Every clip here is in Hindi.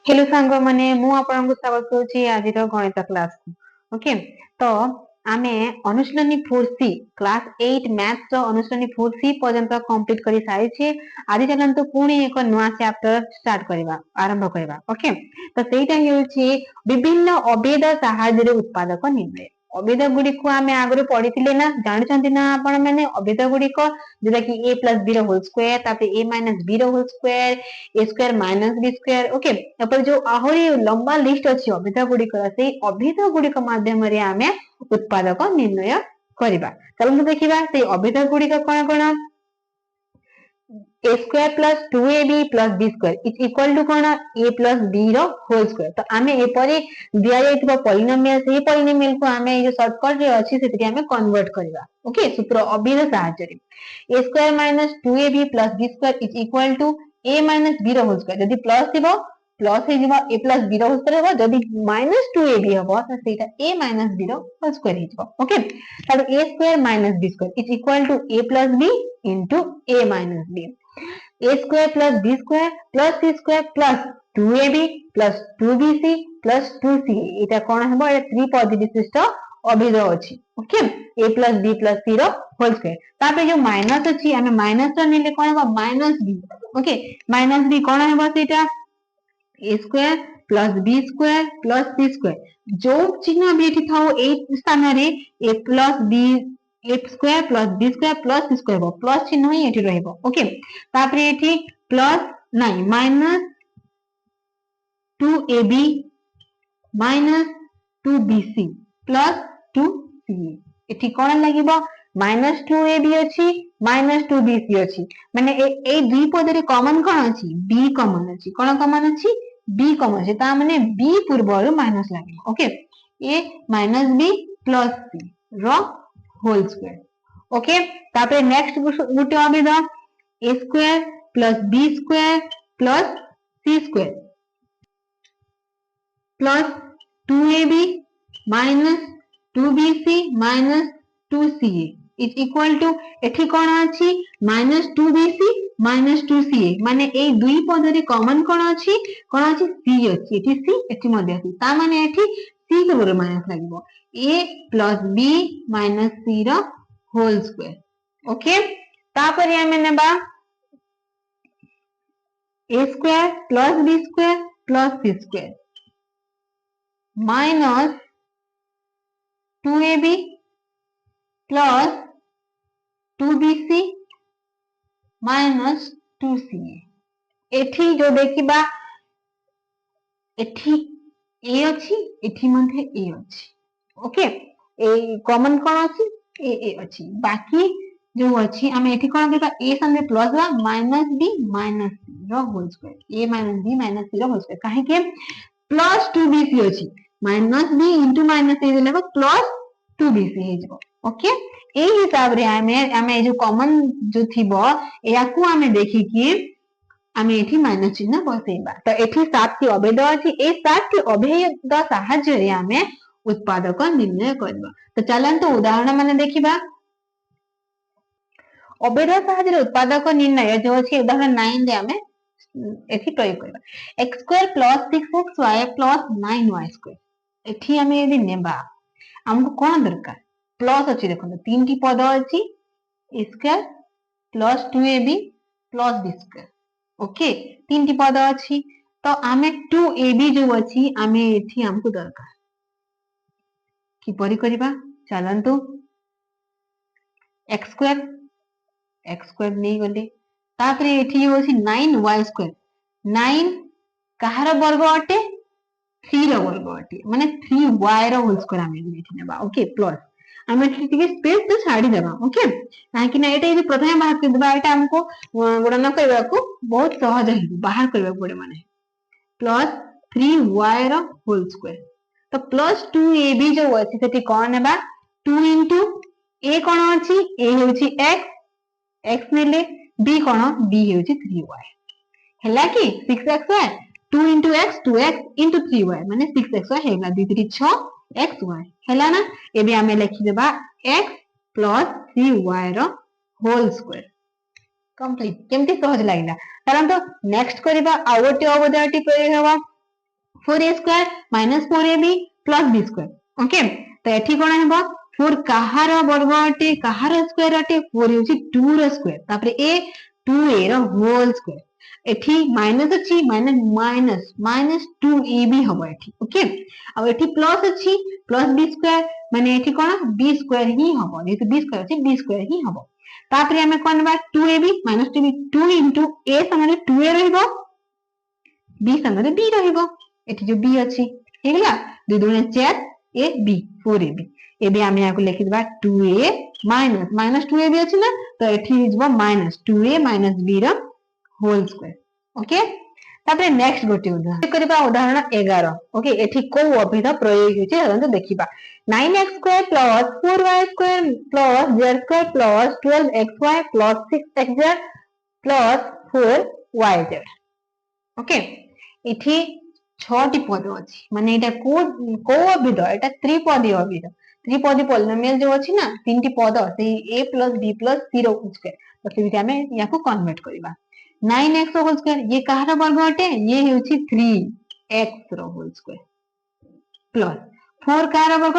हेलो सांग माने मु आपन स्वागत करूची आज गणित क्लास ओके तो आमे अनुशीलनी 4C क्लास 8 मैथ्स रो अनुशीलनी 4C पर्यंत कंप्लीट करि सारी छे। आज चलंतु पुणी एक नवा चैप्टर स्टार्ट करबा आरंभ करबा ओके तो सेटा हेउची विभिन्न अभेद सहाय्य रे उत्पादक निर्णय। अभेद गुडी को आमे आगरे पढिथिले ना जानि छथि ना आपण माने अभेद गुडी को जेटा कि a + b रो होल स्क्वायर तापे a - b रो whole square a square - b square okay तापर जो आहुरी लंबा लिस्ट अछि अभेद गुडी को से अभेद गुडी को माध्यम रे आमे उत्पादक निर्णय करबा। चलନ୍ତୁ देखिबा से अभेद गुडी को कोन कोन a square plus 2ab plus b square is equal to कोन a प्लस b रो होल स्क्वायर। तो आमे एपरे दिया जायतिबा पॉलिनोमियल से पॉलिनोमियल को आमे जो शॉर्टकट रे अछि सेति आमे कन्वर्ट करबा ओके सूत्र अभेद सहायता रे a square minus 2ab plus b square is equal to a minus b रो होल स्क्वायर। जदि प्लस थिबो प्लस हे जिवो a प्लस b रो होल स्क्वायर हो जदि माइनस 2ab हबो त सेटा a माइनस b रो होल स्क्वायर हे जिवो ओके। तालो a square minus b square is equal to a plus b into a minus b a square plus b square plus c square plus 2ab plus 2bc plus 2c एटा कोन हबो ए थ्री पद विशिष्ट अभेद अछि okay a plus b plus c रो होल स्क्वायर। तापे जो माइनस अछि हमें माइनस रो नेले कोन हबो minus b okay minus b कोन हबो सेटा a square plus b square plus c square जो चिन्ह भी एठी थाओ ए स्थान रे a plus b a square plus b square plus c square plus चिन्ह ही एठी रहइबो ओके। तापरे एठी प्लस नहीं minus 2ab minus 2bc plus 2ca एठी कोन लागिबो माइनस 2ab अछि माइनस 2bc अछि माने ए दुई पद रे कॉमन कोन अछि b कॉमन अछि कोन कॉमन अछि b कॉमन अछि ता माने b पूर्वरु माइनस लागिबो okay a minus b plus c रो होल स्क्वायर ओके। तापरे नेक्स्ट गुटे अभेद a square plus b square plus c square plus 2ab minus 2bc minus 2ca is equal to एठी कोन अछि माइनस 2bc माइनस 2ca माने ए दुई पद रे कॉमन कोन अछि c अछि एठी c एठी मध्ये अछि ता माने एठी c के बरो माइनस लागिबो a plus b minus c रो होल स्क्वायर ओके। तापरे हमें नेबा a square plus b square plus c square minus 2ab plus 2bc minus 2ca एठी जो देखिबा एठी a अछि एठी मध्ये a अछि ओके ए कॉमन कोन अछि a अछि बाकी जो अछि हमें एठी कोन करबा a संगे प्लस बा माइनस b माइनस c रो whole square a minus b minus c रो होल स्क्वायर काहे के प्लस 2bc अछि minus b into minus c देले प्लस 2bc हे जबो ओके। ए हिसाब रे हमें जो कॉमन जो थिबो याकू हमें देखि कि हमें एठी माइनस चिन्ह बसेबा तो एठी 7 टी अभेद अछि ए 7 टी अभेद सहायता रे हमें उत्पादक निर्णय करबा। तो चलंतु उदाहरण माने देखिबा अभेद सहायता उत्पादक निर्णय जो अछि उदाहरण 9 रे हमें एठी प्रयोग करबा x square plus 6xy plus 9y square एठी हमें यदि नेबा हमको कोन दरकार प्लस अछि देखो तीन टी पद अछि a square plus 2ab plus b square okay तीन टी पद अछि तो हमें 2ab जो अछि हमें एठी हमको दरकार कि परि करबा चलंतु x स्क्वायर नहीं गले तापरे एठी जो अछि 9y स्क्वायर 9 कहार वर्ग अटे 3 रो वर्ग अटे माने 3y रो होल स्क्वायर हमें एठी नेबा ओके प्लस हमें टिके स्पेस तो छाड़ी देबा ओके काहे कि ना एटा यदि प्रथमे बाहर कर देबा एटा हमको गणना करबा को बहुत सहज है बाहर करबा पड़े माने प्लस 3y रो होल स्क्वायर तो प्लस 2ab जो अछि सेठी कोन नेबा 2 into a कोन अछि a होछि x नेले b कोन b होछि 3y हैला कि 6xy 2 into x 2x into 3y माने 6xy हैला 2 3 6 xy हैला ना एबे हमें लिखि देबा x plus 3y रो होल स्क्वायर कंप्लीट केमती सहज लागिला कारण तो नेक्स्ट करबा आ गोटे अवधाटी प्रयोग हेबा 4a² - 4ab + b square okay तो एठी कोन हेबो 4 कहार वर्ग अटे कहार स्क्वायर अटे 4 होची 2 रो स्क्वायर तापर a 2a रो होल स्क्वायर एठी माइनस अछि माइनस 2ab हबो एठी ओके आ एठी प्लस अछि प्लस b स्क्वायर माने एठी कोन b स्क्वायर ही हबो जेतु b स्क्वायर अछि b स्क्वायर ही हबो तापर हमें कोन बा 2ab - 2b 2 * a संगे 2a रहइबो b संगे b रहइबो एठी जो b अछि हेगला 2 * 4 a b 4ab एबे हम यहाँ को लिखि देबा 2a माइनस 2ab अछि ना तो एठी हिजबो -2a - b रो होल स्क्वायर ओके तापर नेक्स्ट गोटे उदाहरण करबा उदाहरण 11 ओके एठी को अभिध प्रयोग होछि हरंत देखिबा 9x² + 4y² + z² + 12xy + 6xz + 4yz okay एठी 6 टी पद अछि माने एटा को अभिध एटा त्रिपदी अभिध त्रिपदी पॉलिनोमियल जो अछि ना तीन टी पद से a + b + c row square तो सेटा हमें या को कन्वर्ट करबा 9x होल स्क्वायर ये कहार वर्ग अटे ये होछि 3x रो होल स्क्वायर प्लस 4 कहार वर्ग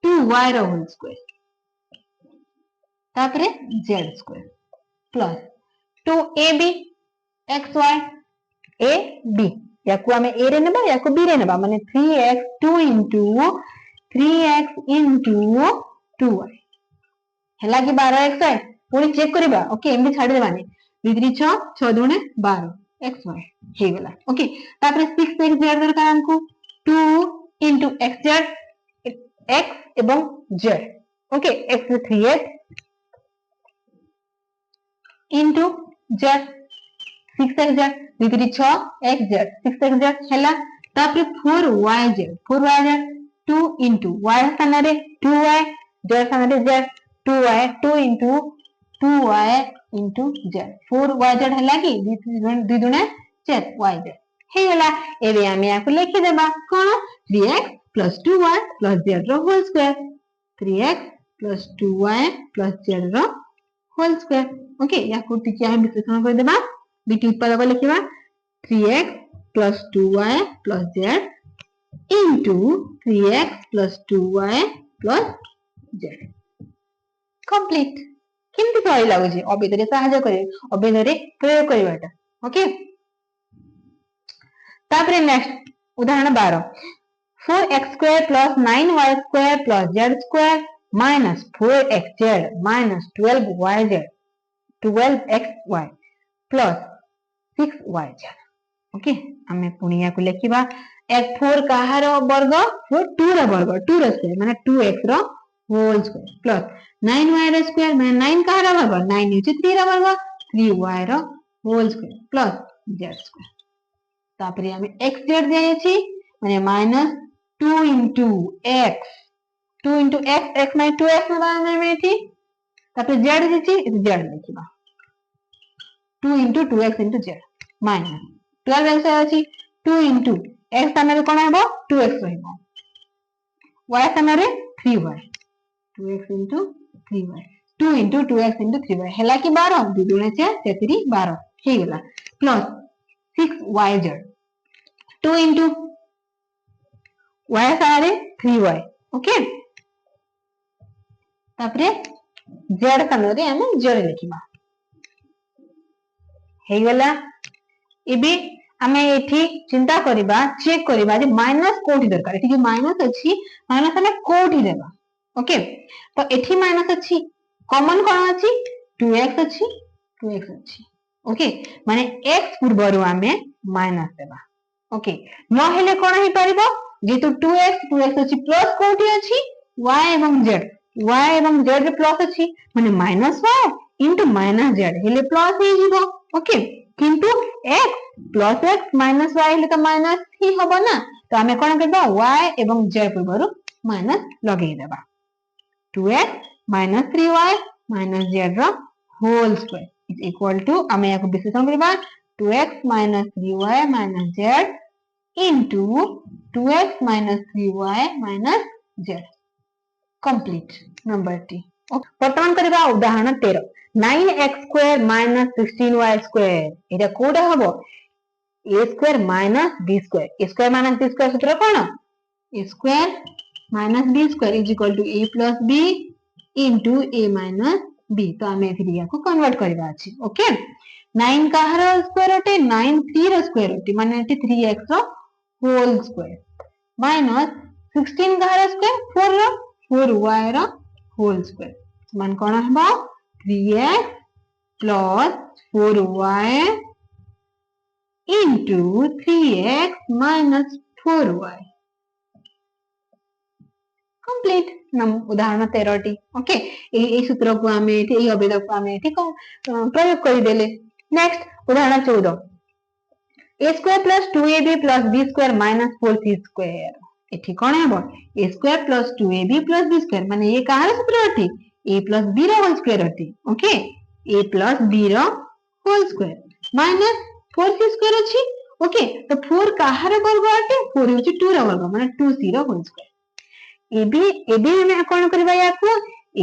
2y रो होल स्क्वायर तापरे z square plus 2ab xy a b याको हमें a रे नेबा याको b रे नेबा माने 3x 2 * 2y हैला कि 12x है पुनी चेक करबा ओके एमबी छाडी देबानी 2 3 6 6 2 12 xy हे गेला ओके तापर 6x z दरकार हमको 2 * xz x एवं z okay x 3x into z 6xz 2 3 6 xz 6xz हैला तापर 4yz 2 * y स्थान रे 2y z स्थान रे z 2y 2 * 2y into z 4yz हैला कि 2 2 4 yz हे गेला एबे हम या को लिखि देबा कोन 3x + 2y + z रो whole square 3x + 2y + z रो होल स्क्वायर ओके या को टिके हम विश्लेषण कर देबा बीटी उत्पादक को लिखिबा 3x + 2y + z into 3x + 2y + z complete केमति सही लागुची अभिधरे सहायता करे अभिधरे प्रयोग करबाटा ओके तापरे नेक्स्ट उदाहरण 12 4x² + 9y² + z² - 4xz - 12xy + 6yz okay हमें पुनिया को लिखिबा x 4 कहार वर्ग 4 2 रो वर्ग 2 रो स्क्वायर माने 2x रो होल स्क्वायर प्लस 9y रो स्क्वायर माने 9 कहार वर्ग 9 होची 3 रो वर्ग 3y रो whole square plus z square तापरे हमें x z दिया छी माने -2 * x 2 * x x माने 2x ना में थी तापरे z दिछि z लिखिबा 2 * 2x * z minus 12x अछि 2 * x स्थान रे कोन हेबो 2x रहइबो y स्थान रे 3y 2x * 3y 2 * 2x * 3y हैला कि 12 2 2 4 3 12 हे गेला प्लस 6yz 2 * y स्थान रे 3y ओके तापरे z स्थान रे हम z लिखिबा हे गेला एबे हमें एठी चिंता करिबा चेक करिबा जे माइनस कोठी दरकार एठी जे माइनस अछि माइनस हमें कोठी देबा ओके तो एठी माइनस अछि कॉमन कोन अछि 2x अछि 2x अछि ओके माने x पूर्वरु हमें माइनस देबा ओके न हेले कोन हे परिबो जेतु 2x अछि प्लस कोठी अछि y एवं z रे प्लस अछि माने -y into -z हेले प्लस हे जिवो ओके किंतु x plus x minus y हेले तो माइनस ही हबो ना तो हमें कोन करबा y एवं z पूर्वरु माइनस लगेई देबा 2x - 3y - z रो whole square is equal to हमें या को विश्लेषण करबा 2x - 3y - z into 2x - 3y - z complete number T वर्तमान करबा उदाहरण 13 9x² - 16y² एटा कोडा हबो a square minus b square, a square minus b square सूत्र कौन, a square minus b square is equal to a plus b into a minus b. तो आम ए को कन्वर्ट करवा अछि। ओके 9 कहार स्क्वायर अटे 9 3 रो स्क्वायर अटे माने 3x रो होल स्क्वायर माइनस 16 कहार स्क्वायर 4 रो 4y रो होल स्क्वायर मान कोन हबा 3x plus 4y into 3x minus 4y complete उदाहरण 13 टी। ओके ए सूत्र को आमे एठी ए अभिधा को आमे एठी प्रयोग कर देले। नेक्स्ट उदाहरण 14 a square plus 2ab plus b square minus 4c square एठी कोन हेबो a square plus 2ab plus b square माने ये कहार सूत्र अठी a प्लस b रो होल स्क्वायर अठी। ओके a प्लस b रो whole square minus 4c square अछि। ओके तो 4 कहार वर्ग अटे 4 होची 2 रो वर्ग माने 2c रो होल स्क्वायर एबी हमें कौन करबा याको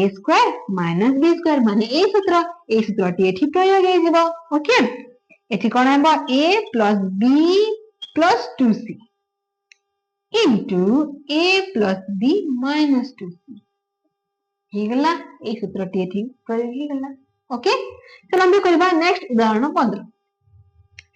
a square minus b square माने ए सूत्र टी एठी प्रयोग हे जेबो। ओके एठी कोन हेबो a plus b plus 2c into a plus b minus 2c हे गला ए सूत्र टी एठी प्रयोग हे गला। ओके चलो हम करबा नेक्स्ट उदाहरण 15